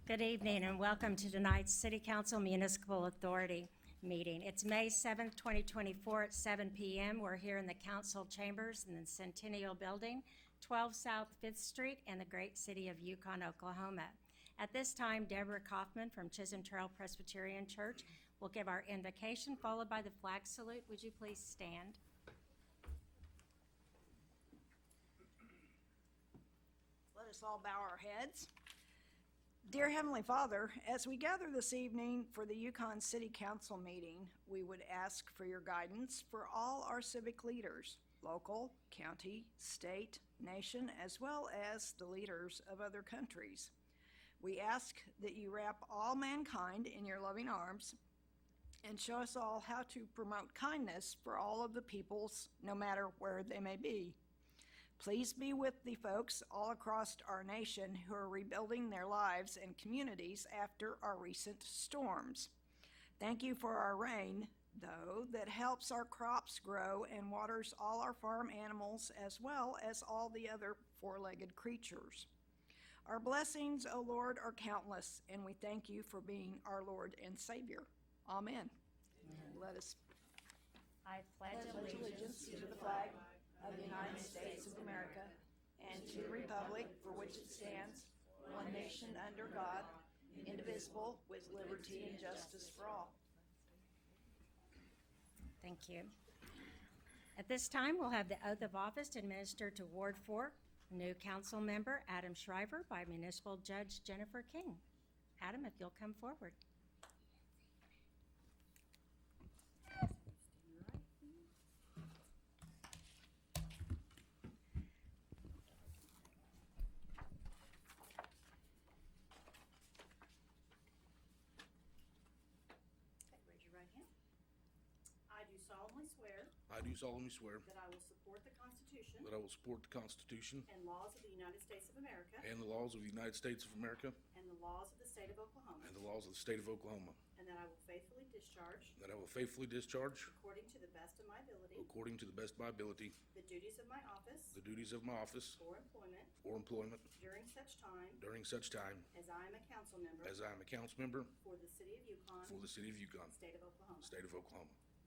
Good evening and welcome to tonight's City Council Municipal Authority meeting. It's May 7th, 2024 at 7 p.m. We're here in the council chambers in the Centennial Building, 12 South 5th Street in the great city of Yukon, Oklahoma. At this time, Deborah Kaufman from Chisholm Trail Presbyterian Church will give our invocation, followed by the flag salute. Would you please stand? Let us all bow our heads. Dear Heavenly Father, as we gather this evening for the Yukon City Council meeting, we would ask for your guidance for all our civic leaders, local, county, state, nation, as well as the leaders of other countries. We ask that you wrap all mankind in your loving arms and show us all how to promote kindness for all of the peoples, no matter where they may be. Please be with the folks all across our nation who are rebuilding their lives and communities after our recent storms. Thank you for our rain, though, that helps our crops grow and waters all our farm animals as well as all the other four-legged creatures. Our blessings, O Lord, are countless, and we thank you for being our Lord and Savior. Amen. Let us I pledge allegiance to the flag of the United States of America and to the republic for which it stands, one nation under God, indivisible, with liberty and justice for all. Thank you. At this time, we'll have the oath of office administered to Ward 4, new council member Adam Shriver by Municipal Judge Jennifer King. Adam, if you'll come forward. I do solemnly swear that I will support the Constitution that I will support the Constitution and laws of the United States of America and the laws of the United States of America and the laws of the state of Oklahoma, and the laws of the state of Oklahoma, and that I will faithfully discharge, according to the best of my ability, the duties of my office for employment during such time as I am a council member for the city of Yukon, state of Oklahoma.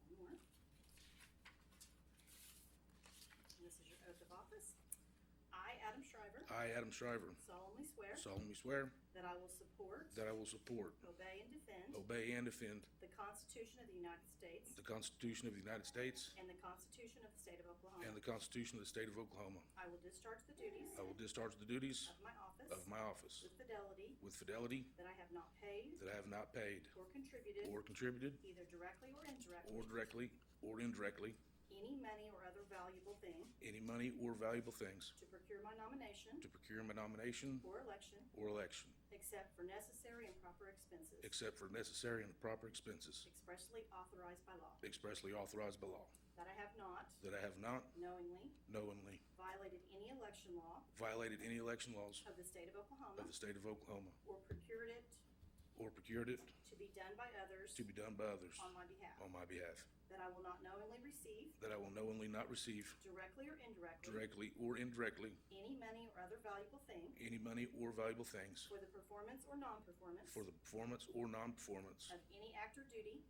One more. And this is your oath of office. I, Adam Shriver, solemnly swear that I will support, obey, and defend the Constitution of the United States the Constitution of the United States and the Constitution of the state of Oklahoma. and the Constitution of the state of Oklahoma. I will discharge the duties of my office with fidelity, that I have not paid or contributed either directly or indirectly any money or other valuable things to procure my nomination or election except for necessary and proper expenses expressly authorized by law, that I have not knowingly violated any election laws of the state of Oklahoma or procured it to be done by others on my behalf, that I will not knowingly receive directly or indirectly any money or other valuable things for the performance or non-performance of any act of duty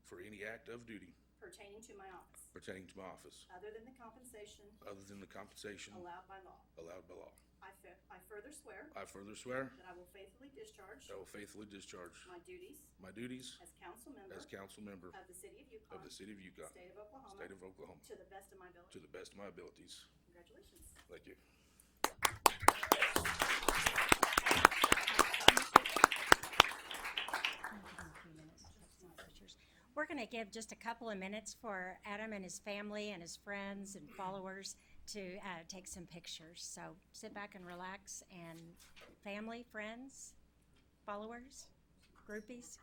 pertaining to my office other than the compensation allowed by law. I further swear that I will faithfully discharge my duties as council member of the city of Yukon, state of Oklahoma, to the best of my abilities. Congratulations. Thank you. We're going to give just a couple of minutes for Adam and his family and his friends and followers to take some pictures. So sit back and relax, and family, friends, followers, groupies.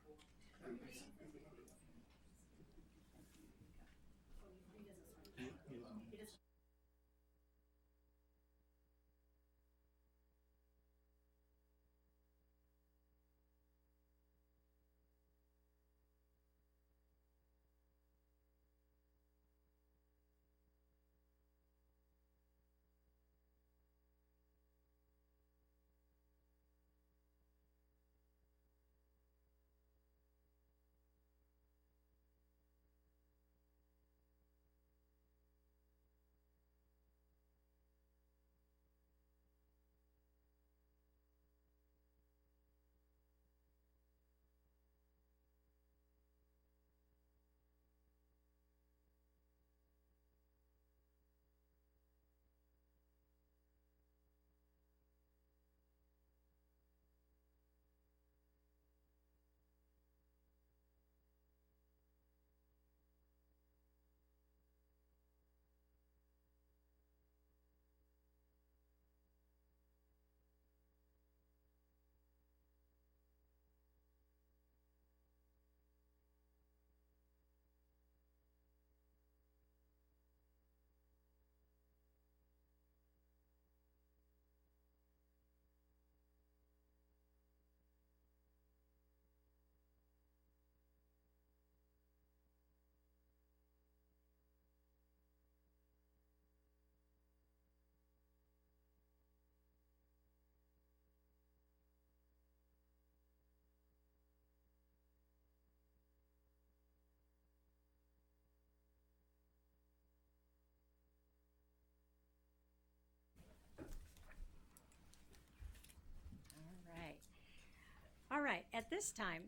this time,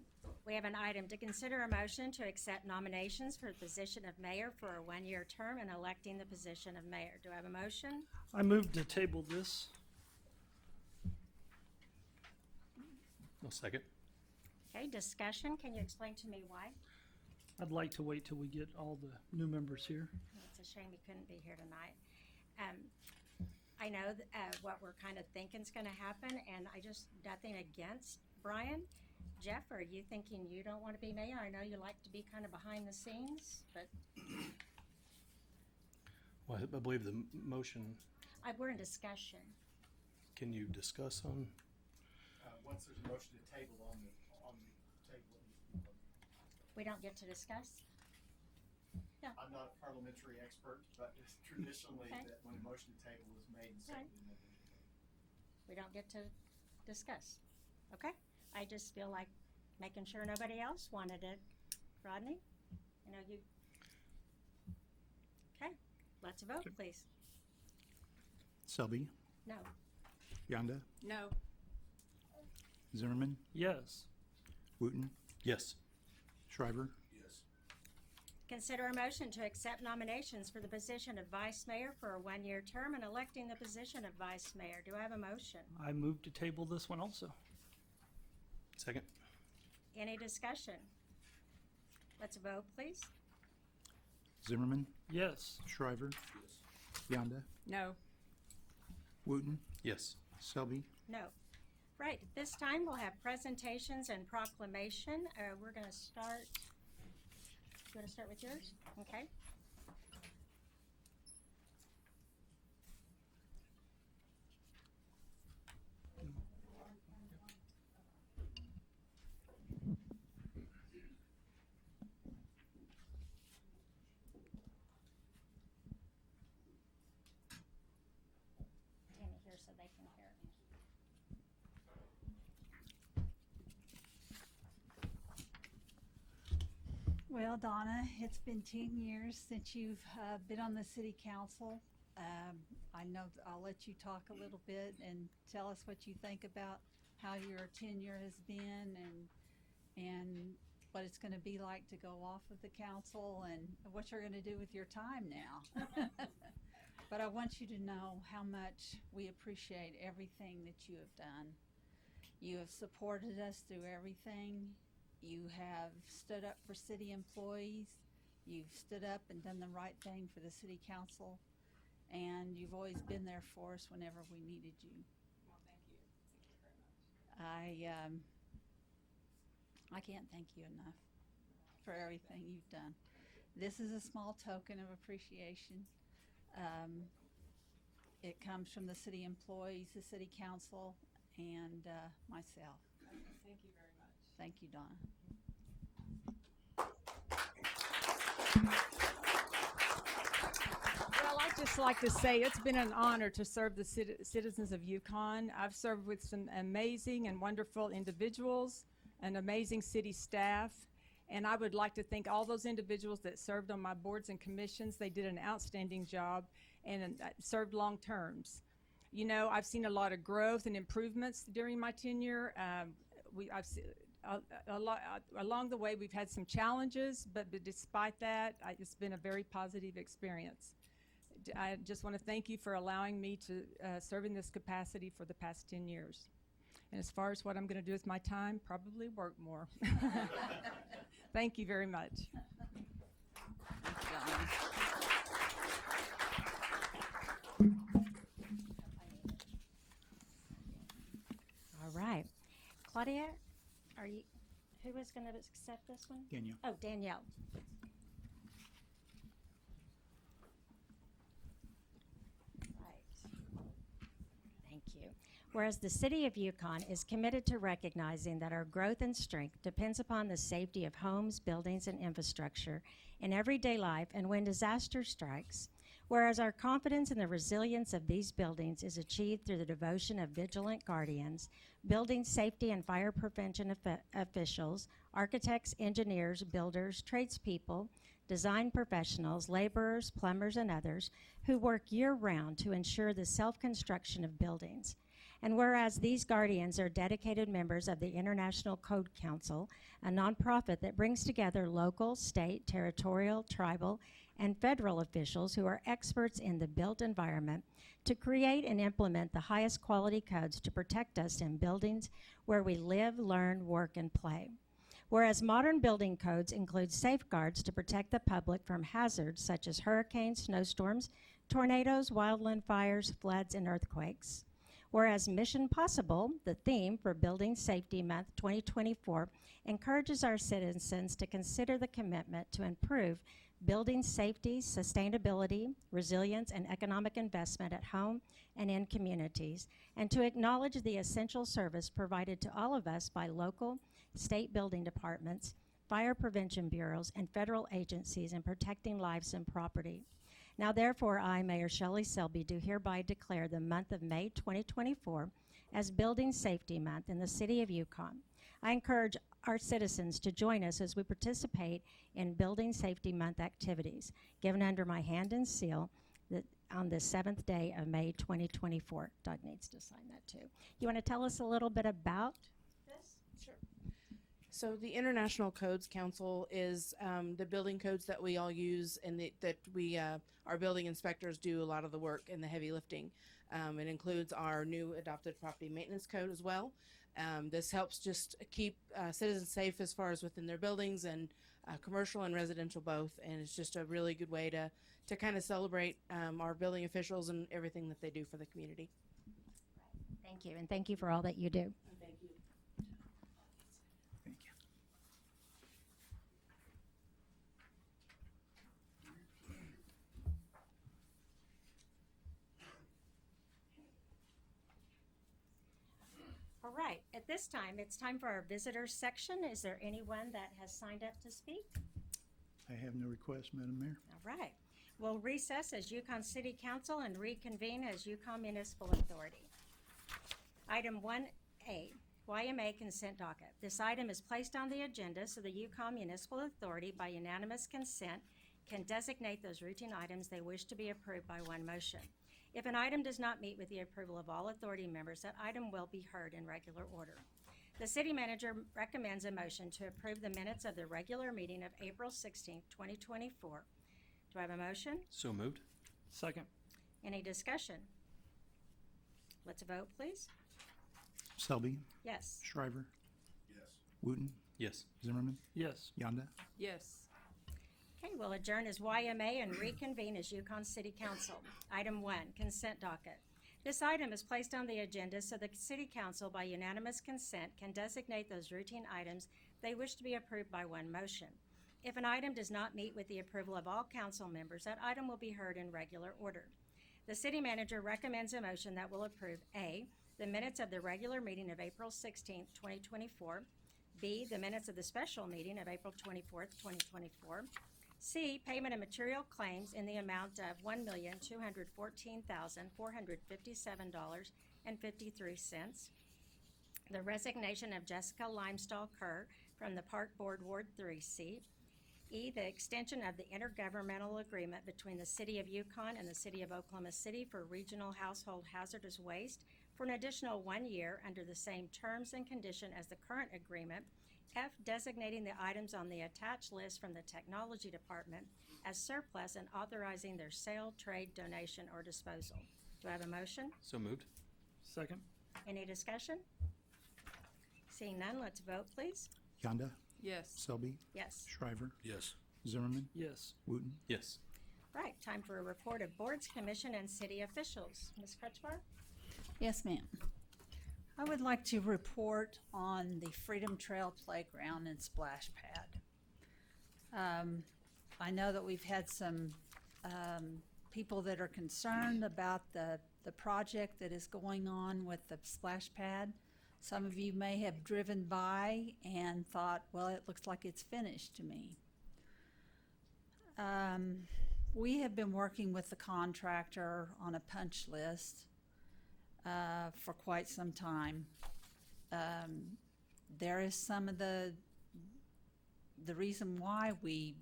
we have an item to consider a motion to accept nominations for the position of mayor for a one-year term and electing the position of mayor. Do I have a motion? I move to table this. I'll second. Okay, discussion. Can you explain to me why? I'd like to wait till we get all the new members here. It's a shame you couldn't be here tonight. I know what we're kind of thinking is going to happen, and I just, nothing against Brian. Jeff, are you thinking you don't want to be mayor? I know you like to be kind of behind the scenes, but Well, I believe the motion, we're in discussion. can you discuss on? Once there's a motion to table on the table. We don't get to discuss? I'm not a parliamentary expert, but it's traditionally Okay. that when a motion to table is made and Right. seconded, then there's a vote. We don't get to discuss. Okay? I just feel like making sure nobody else wanted it. Rodney? I know you. Okay, let's vote, please. Selby, No. Yonda, No. Zimmerman, Yes. Wooten, Yes. Shriver, Yes. Consider a motion to accept nominations for the position of vice mayor for a one-year term and electing the position of vice mayor. Do I have a motion? I move to table this one also. Second. Any discussion? Let's vote, please. Zimmerman, Yes. Shriver, Yes. Yonda, No. Wooten, Yes. Selby, No. Right, at this time, we'll have presentations and proclamation. We're gonna start, you wanna start with yours? Okay. Stand here so they can hear me. Well, Donna, it's been 10 years since you've been on the city council. I know I'll let you talk a little bit and tell us what you think about how your tenure has been and what it's going to be like to go off of the council and what you're going to do with your time now. But I want you to know how much we appreciate everything that you have done. You have supported us through everything. You have stood up for city employees. You've stood up and done the right thing for the city council. And you've always been there for us whenever we needed you. Well, thank you. Thank you very much. I can't thank you enough for everything you've done. This is a small token of appreciation. It comes from the city employees, the city council, and myself. Thank you very much. Thank you, Donna. Well, I'd just like to say it's been an honor to serve the citizens of Yukon. I've served with some amazing and wonderful individuals and amazing city staff. And I would like to thank all those individuals that served on my boards and commissions. They did an outstanding job and served long terms. You know, I've seen a lot of growth and improvements during my tenure. Along the way, we've had some challenges, but despite that, it's been a very positive experience. I just want to thank you for allowing me to serve in this capacity for the past 10 years. And as far as what I'm going to do with my time, probably work more. Thank you very much. Thank you, Donna. All right. Claudia, who was going to accept this one? Danielle. Oh, Danielle. Right. Thank you. Whereas the City of Yukon is committed to recognizing that our growth and strength depends upon the safety of homes, buildings, and infrastructure in everyday life and when disaster strikes. Whereas our confidence in the resilience of these buildings is achieved through the devotion of vigilant guardians, building safety and fire prevention officials, architects, engineers, builders, tradespeople, design professionals, laborers, plumbers, and others who work year-round to ensure the self-construction of buildings. And whereas these guardians are dedicated members of the International Code Council, a nonprofit that brings together local, state, territorial, tribal, and federal officials who are experts in the built environment to create and implement the highest quality codes to protect us in buildings where we live, learn, work, and play. Whereas modern building codes include safeguards to protect the public from hazards such as hurricanes, snowstorms, tornadoes, wildland fires, floods, and earthquakes. Whereas Mission Possible, the theme for Building Safety Month 2024, encourages our citizens to consider the commitment to improve building safety, sustainability, resilience, and economic investment at home and in communities, and to acknowledge the essential service provided to all of us by local, state building departments, fire prevention bureaus, and federal agencies in protecting lives and property. Now therefore, I, Mayor Shelley Selby, do hereby declare the month of May 2024 as Building Safety Month in the city of Yukon. I encourage our citizens to join us as we participate in Building Safety Month activities, given under my hand and seal on the 7th day of May 2024. Doug needs to sign that too. You want to tell us a little bit about this? Sure. So the International Codes Council is the building codes that we all use, and our building inspectors do a lot of the work and the heavy lifting. It includes our new adopted property maintenance code as well. This helps just keep citizens safe as far as within their buildings, and commercial and residential both. And it's just a really good way to kind of celebrate our building officials and everything that they do for the community. Thank you, and thank you for all that you do. Thank you. Thank you. All right, at this time, it's time for our visitors section. Is there anyone that has signed up to speak? I have no request, Madam Mayor. All right, we'll recess as Yukon City Council and reconvene as Yukon Municipal Authority. Item 1A, YMA consent docket. This item is placed on the agenda so the Yukon Municipal Authority, by unanimous consent, can designate those routine items they wish to be approved by one motion. If an item does not meet with the approval of all authority members, that item will be heard in regular order. The city manager recommends a motion to approve the minutes of the regular meeting of April 16th, 2024. Do I have a motion? So moved. Second. Any discussion? Let's vote, please. Selby, Yes. Shriver, Yes. Wooten, Yes. Zimmerman, Yes. Yonda. Yes. Okay, we'll adjourn as YMA and reconvene as Yukon City Council. Item 1, consent docket. This item is placed on the agenda so the City Council, by unanimous consent, can designate those routine items they wish to be approved by one motion. If an item does not meet with the approval of all council members, that item will be heard in regular order. The city manager recommends a motion that will approve A, the minutes of the regular meeting of April 16th, 2024, B, the minutes of the special meeting of April 24th, 2024, C, payment of material claims in the amount of $1,214,457.53, the resignation of Jessica Limestall Kerr from the Park Board Ward 3 seat, E, the extension of the intergovernmental agreement between the City of Yukon and the City of Oklahoma City for regional household hazardous waste for an additional 1 year under the same terms and condition as the current agreement. F, designating the items on the attached list from the Technology Department as surplus and authorizing their sale, trade, donation, or disposal. Do I have a motion? So moved. Second. Any discussion? Seeing none, let's vote, please. Yonda, Yes. Selby, Yes. Shriver, Yes. Zimmerman, Yes. Wooten. Yes. Right, time for a report of boards, commission, and city officials. Ms. Crutchbar? Yes, ma'am. I would like to report on the Freedom Trail Playground and Splash Pad. I know that we've had some people that are concerned about the project that is going on with the splash pad. Some of you may have driven by and thought, well, it looks like it's finished to me. We have been working with the contractor on a punch list for quite some time. There is some of the reason why we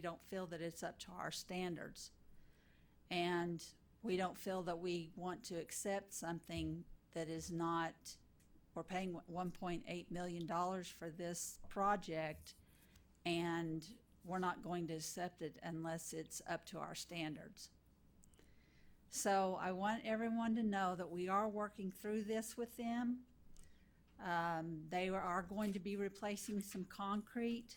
don't feel that it's up to our standards, and we don't feel that we want to accept something that is not, we're paying $1.8 million for this project, and we're not going to accept it unless it's up to our standards. So I want everyone to know that we are working through this with them. They are going to be replacing some concrete.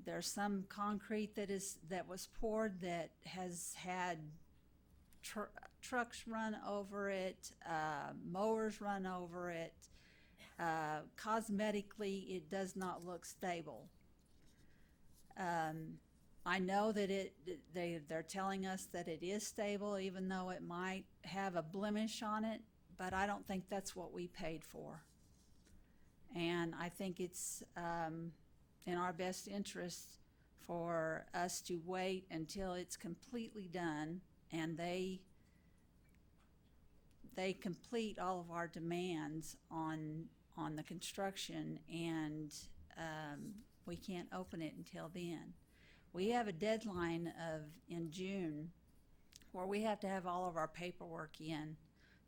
There's some concrete that was poured that has had trucks run over it, mowers run over it. Cosmetically, it does not look stable. I know that they're telling us that it is stable, even though it might have a blemish on it, but I don't think that's what we paid for. And I think it's in our best interest for us to wait until it's completely done and they complete all of our demands on the construction, and we can't open it until then. We have a deadline in June where we have to have all of our paperwork in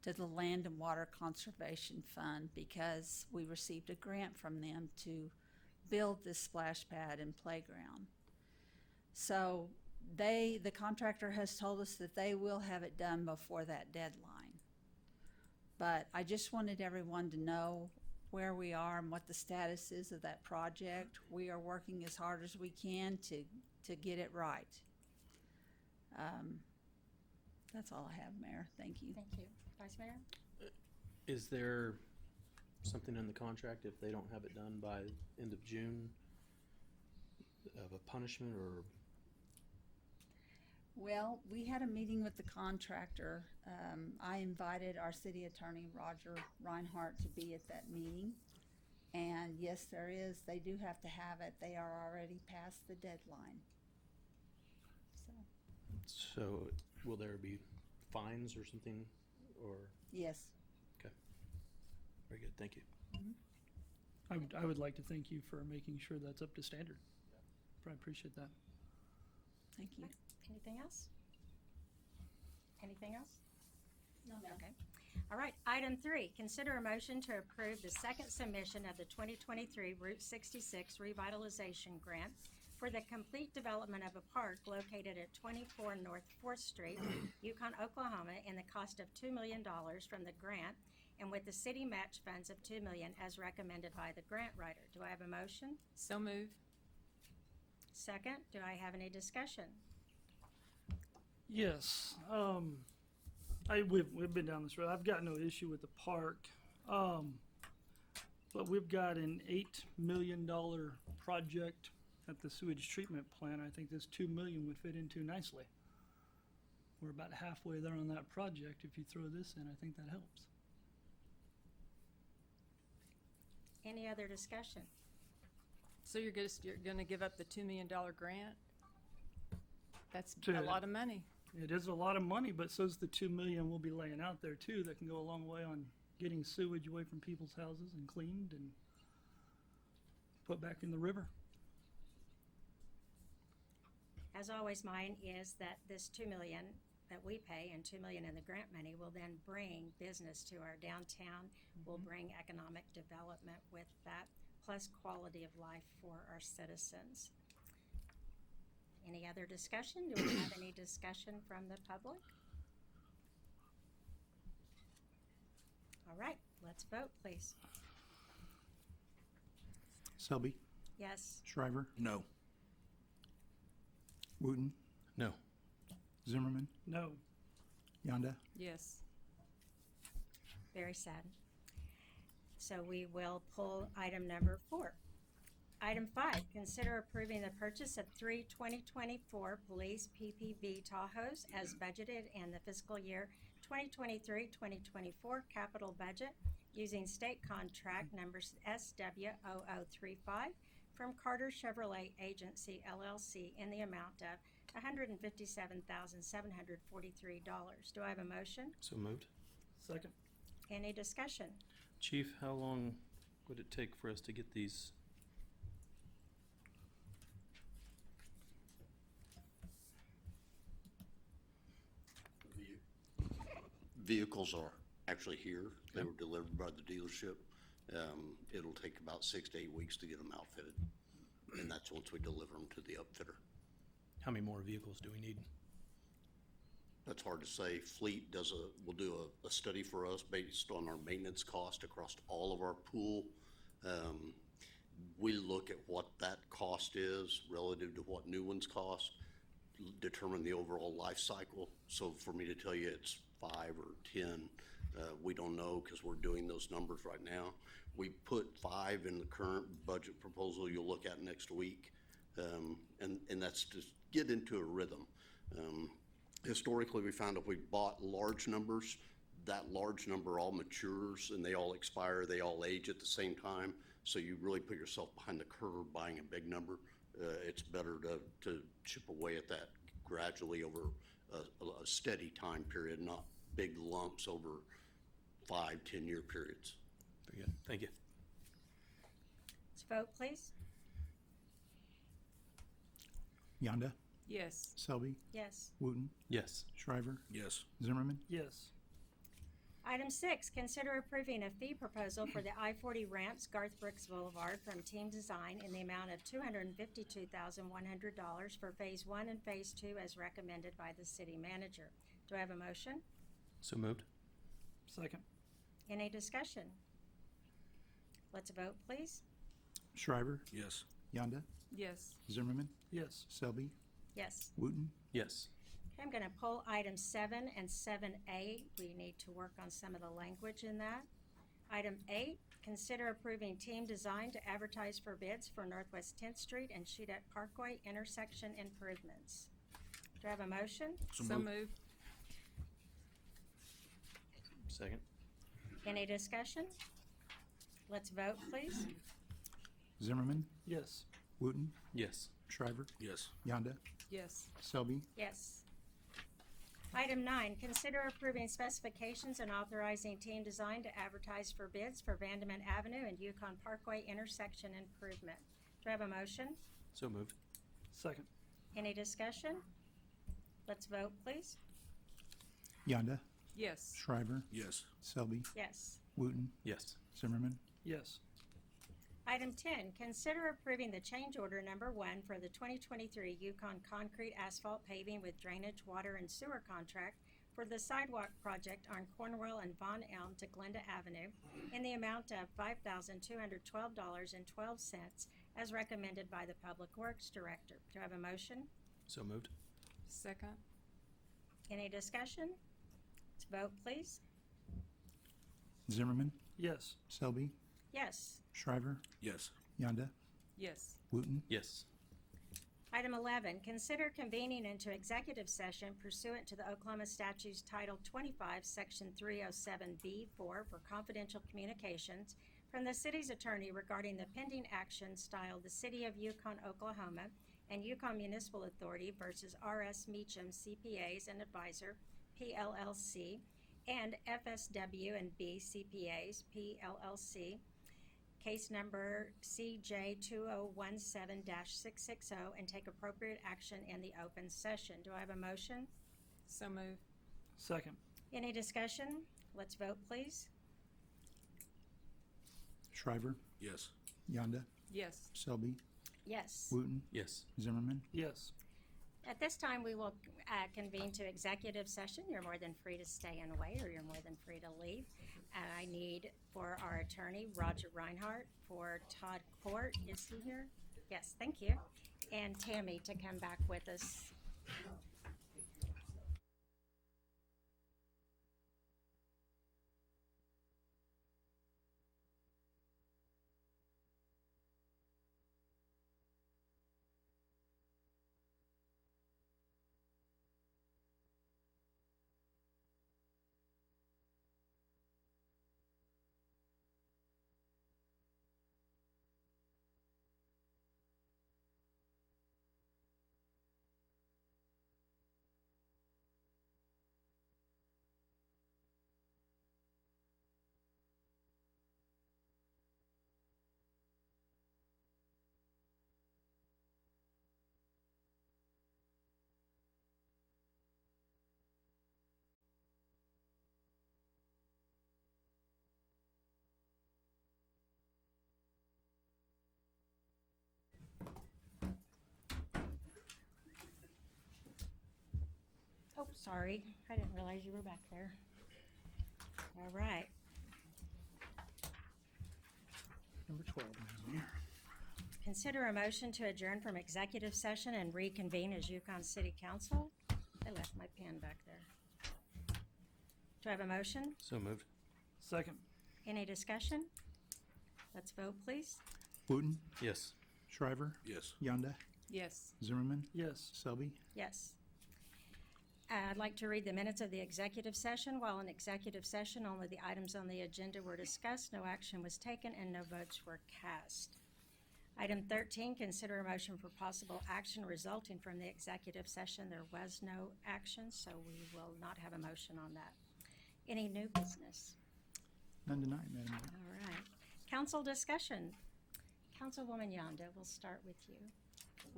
to the Land and Water Conservation Fund because we received a grant from them to build this splash pad and playground. So the contractor has told us that they will have it done before that deadline. But I just wanted everyone to know where we are and what the status is of that project. We are working as hard as we can to get it right. That's all I have, Mayor. Thank you. Thank you. Vice Mayor? Is there something in the contract if they don't have it done by end of June of a punishment or? Well, we had a meeting with the contractor. I invited our city attorney, Roger Reinhardt, to be at that meeting. And yes, there is. They do have to have it. They are already past the deadline. So will there be fines or something, or? Yes. Okay. Very good. Thank you. I would like to thank you for making sure that's up to standard. I appreciate that. Thank you. Anything else? Anything else? No, ma'am. Okay. All right. Item 3, consider a motion to approve the second submission of the 2023 Route 66 Revitalization Grant for the complete development of a park located at 24 North 4th Street, Yukon, Oklahoma, in the cost of $2 million from the grant and with the city match funds of $2 million as recommended by the grant writer. Do I have a motion? So move. Second, do I have any discussion? Yes, we've been down this road. I've got no issue with the park, but we've got an $8 million project at the sewage treatment plant. I think this $2 million would fit into nicely. We're about halfway there on that project. If you throw this in, I think that helps. Any other discussion? So you're gonna give up the $2 million grant? That's To- a lot of money. It is a lot of money, but so's the $2 million we'll be laying out there too. That can go a long way on getting sewage away from people's houses and cleaned and put back in the river. As always, mine is that this $2 million that we pay and $2 million in the grant money will then bring business to our downtown, will bring economic development with that, plus quality of life for our citizens. Any other discussion? Do we have any discussion from the public? All right, let's vote, please. Selby, Yes. Shriver, No. Wooten, No. Zimmerman, No. Yonda. Yes. Very sad. So we will pull item number 4. Item 5, consider approving the purchase of 3 2024 police PPV Tahoes as budgeted in the fiscal year 2023-2024 capital budget using state contract number SW0035 from Carter Chevrolet Agency LLC in the amount of $157,743. Do I have a motion? So moved. Second. Any discussion? Chief, how long would it take for us to get these? vehicles are actually here. They were delivered by the dealership. It'll take about 6 to 8 weeks to get them outfitted. And that's once we deliver them to the upfitter. How many more vehicles do we need? That's hard to say. Fleet will do a study for us based on our maintenance cost across all of our pool. We look at what that cost is relative to what new ones cost, determine the overall life cycle. So for me to tell you it's 5 or 10, we don't know because we're doing those numbers right now. We put 5 in the current budget proposal you'll look at next week, and that's to get into a rhythm. Historically, we found if we bought large numbers, that large number all matures and they all expire, they all age at the same time. So you really put yourself behind the curve buying a big number. It's better to chip away at that gradually over a steady time period, not big lumps over 5, 10-year periods. Very good. Thank you. Let's vote, please. Yonda, Yes. Selby, Yes. Wooten, Yes. Shriver, Yes. Zimmerman, Yes. Item 6, consider approving a fee proposal for the I-40 ramps Garth Brooks Boulevard from Team Design in the amount of $252,100 for Phase 1 and Phase 2 as recommended by the city manager. Do I have a motion? So moved. Second. Any discussion? Let's vote, please. Shriver, Yes. Yonda, Yes. Zimmerman, Yes. Selby, Yes. Wooten, Yes. Okay, I'm going to pull items 7 and 7A. We need to work on some of the language in that. Item 8, consider approving Team Design to advertise for bids for Northwest 10th Street and Shedet Parkway intersection improvements. Do I have a motion? So moved. Second. Any discussion? Let's vote, please. Zimmerman, Yes. Wooten, Yes. Shriver, Yes. Yonda, Yes. Selby, Yes. Item 9, consider approving specifications and authorizing Team Design to advertise for bids for Vandeman Avenue and Yukon Parkway intersection improvement. Do I have a motion? So moved. Second. Any discussion? Let's vote, please. Yonda, Yes. Shriver, Yes. Selby, Yes. Wooten, Yes. Zimmerman, Yes. Item 10, consider approving the change order number 1 for the 2023 Yukon concrete asphalt paving with drainage, water, and sewer contract for the sidewalk project on Cornwall and Von Elm to Glenda Avenue in the amount of $5,212.12 as recommended by the Public Works Director. Do I have a motion? So moved. Second. Any discussion? Let's vote, please. Zimmerman, Yes. Selby, Yes. Shriver, Yes. Yonda, Yes. Wooten, Yes. Item 11, consider convening into executive session pursuant to the Oklahoma Statutes Title 25, Section 307B4 for confidential communications from the city's attorney regarding the pending action styled the City of Yukon, Oklahoma and Yukon Municipal Authority versus R.S. Meacham CPAs and Advisor, PLLC, and FSW and B CPAs, PLLC, case number CJ2017-660, and take appropriate action in the open session. Do I have a motion? So moved. Second. Any discussion? Let's vote, please. Shriver, Yes. Yonda, Yes. Selby, Yes. Wooten, Yes. Zimmerman, Yes. At this time, we will convene to executive session. You're more than free to stay and wait, or you're more than free to leave. I need for our attorney, Roger Reinhardt, for Todd Court. Is he here? Yes, thank you. And Tammy to come back with us. Sorry, I didn't realize you were back there. All right. Number 12, Madam Mayor. Consider a motion to adjourn from executive session and reconvene as Yukon City Council. I left my pen back there. Do I have a motion? So moved. Second. Any discussion? Let's vote, please. Wooten, Yes. Shriver, Yes. Yonda, Yes. Zimmerman, Yes. Selby. Yes. I'd like to read the minutes of the executive session. While in executive session, only the items on the agenda were discussed, no action was taken, and no votes were cast. Item 13, consider a motion for possible action resulting from the executive session. There was no action, so we will not have a motion on that. Any new business? None tonight, Madam Mayor. All right. Council discussion. Councilwoman Yonda, we'll start with you.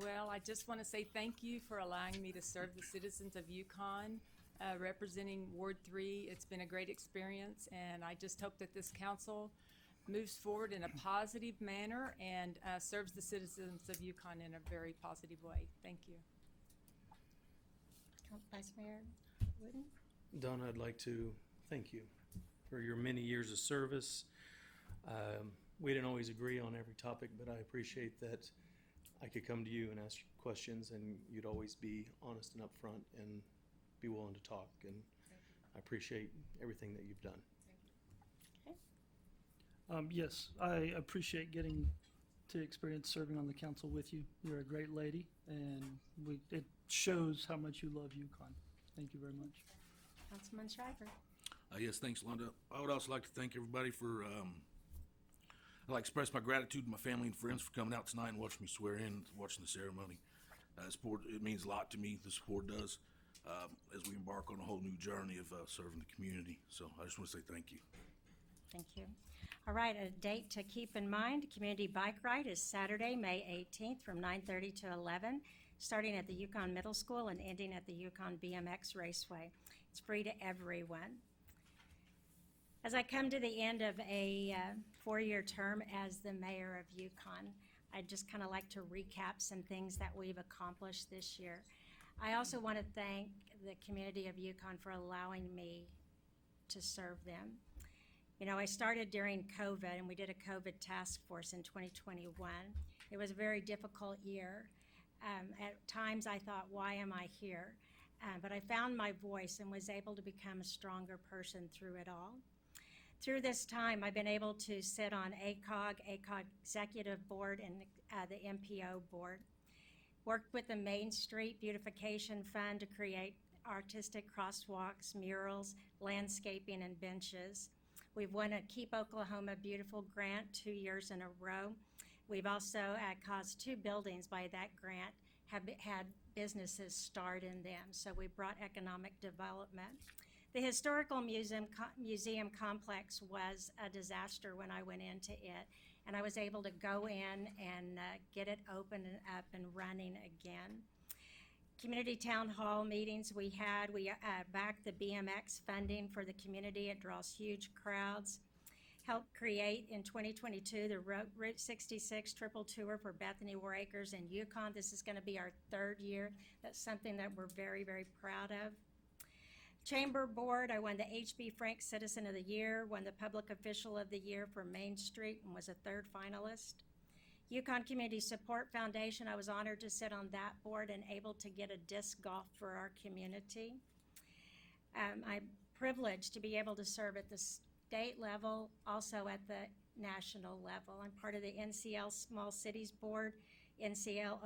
Well, I just want to say thank you for allowing me to serve the citizens of Yukon, representing Ward 3. It's been a great experience, and I just hope that this council moves forward in a positive manner and serves the citizens of Yukon in a very positive way. Thank you. Vice Mayor Wooten? Donna, I'd like to thank you for your many years of service. We didn't always agree on every topic, but I appreciate that I could come to you and ask questions, and you'd always be honest and upfront and be willing to talk. And I appreciate everything that you've done. Yes, I appreciate getting to experience serving on the council with you. You're a great lady, and it shows how much you love Yukon. Thank you very much. Councilman Shriver? Yes, thanks, Londa. I would also like to thank everybody for, I'd like to express my gratitude to my family and friends for coming out tonight and watching me swear in, watching the ceremony. Support, it means a lot to me, the support does, as we embark on a whole new journey of serving the community. So I just want to say thank you. Thank you. All right, a date to keep in mind, Community Bike Ride is Saturday, May 18th from 9:30 to 11, starting at the Yukon Middle School and ending at the Yukon BMX Raceway. It's free to everyone. As I come to the end of a 4-year term as the mayor of Yukon, I'd just kind of like to recap some things that we've accomplished this year. I also want to thank the community of Yukon for allowing me to serve them. You know, I started during COVID, and we did a COVID task force in 2021. It was a very difficult year. At times I thought, why am I here? But I found my voice and was able to become a stronger person through it all. Through this time, I've been able to sit on ACOG Executive Board, and the MPO Board. Worked with the Main Street Beautification Fund to create artistic crosswalks, murals, landscaping, and benches. We've won a Keep Oklahoma Beautiful grant 2 years in a row. We've also caused 2 buildings by that grant have had businesses start in them, so we brought economic development. The Historical Museum complex was a disaster when I went into it, and I was able to go in and get it open and up and running again. Community town hall meetings we backed the BMX funding for the community. It draws huge crowds. Helped create in 2022 the Route 66 Triple Tour for Bethany War Acres and Yukon. This is going to be our 3rd year. That's something that we're very, very proud of. Chamber Board, I won the H.B. Frank Citizen of the Year, won the Public Official of the Year for Main Street, and was a 3rd finalist. Yukon Community Support Foundation, I was honored to sit on that board and able to get a disc golf for our community. I'm privileged to be able to serve at the state level, also at the national level. I'm part of the NCL Small Cities Board, NCL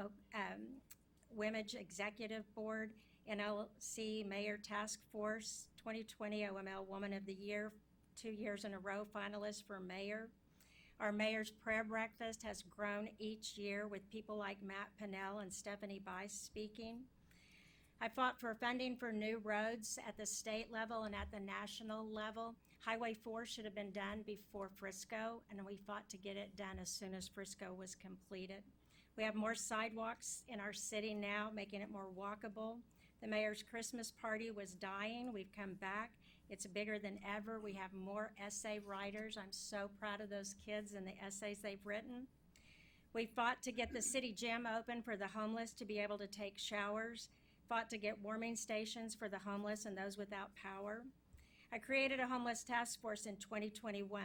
WIMAGE Executive Board, NLC Mayor Task Force, 2020 OML Woman of the Year, 2 years in a row finalist for mayor. Our mayor's prayer breakfast has grown each year with people like Matt Pinnell and Stephanie Bice speaking. I fought for funding for new roads at the state level and at the national level. Highway 4 should have been done before Frisco, and we fought to get it done as soon as Frisco was completed. We have more sidewalks in our city now, making it more walkable. The mayor's Christmas party was dying. We've come back. It's bigger than ever. We have more essay writers. I'm so proud of those kids and the essays they've written. We fought to get the city gym open for the homeless to be able to take showers. fought to get warming stations for the homeless and those without power. I created a homeless task force in 2021.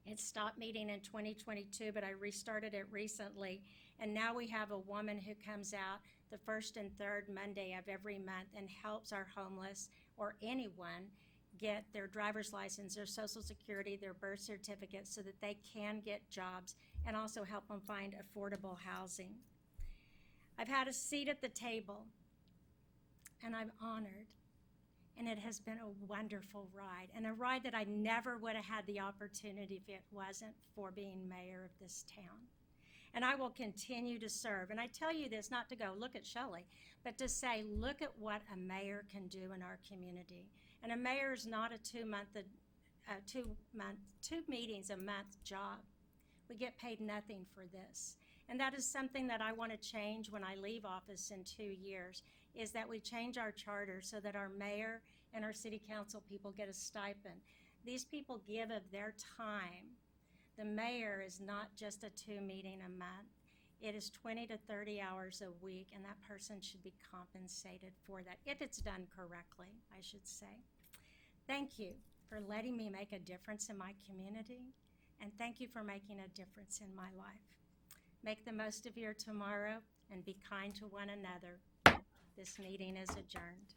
It stopped meeting in 2022, but I restarted it recently. And now we have a woman who comes out the first and third Monday of every month and helps our homeless or anyone get their driver's license, their social security, their birth certificate so that they can get jobs and also help them find affordable housing. I've had a seat at the table and I'm honored. And it has been a wonderful ride, and a ride that I never would have had the opportunity if it wasn't for being mayor of this town. And I will continue to serve. And I tell you this not to go look at Shelley, but to say, look at what a mayor can do in our community. And a mayor is not a two meetings a month job. We get paid nothing for this. And that is something that I want to change when I leave office in 2 years, is that we change our charter so that our mayor and our city council people get a stipend. These people give of their time. The mayor is not just a 2 meeting a month. It is 20 to 30 hours a week, and that person should be compensated for that, if it's done correctly, I should say. Thank you for letting me make a difference in my community, and thank you for making a difference in my life. Make the most of your tomorrow and be kind to one another. This meeting is adjourned.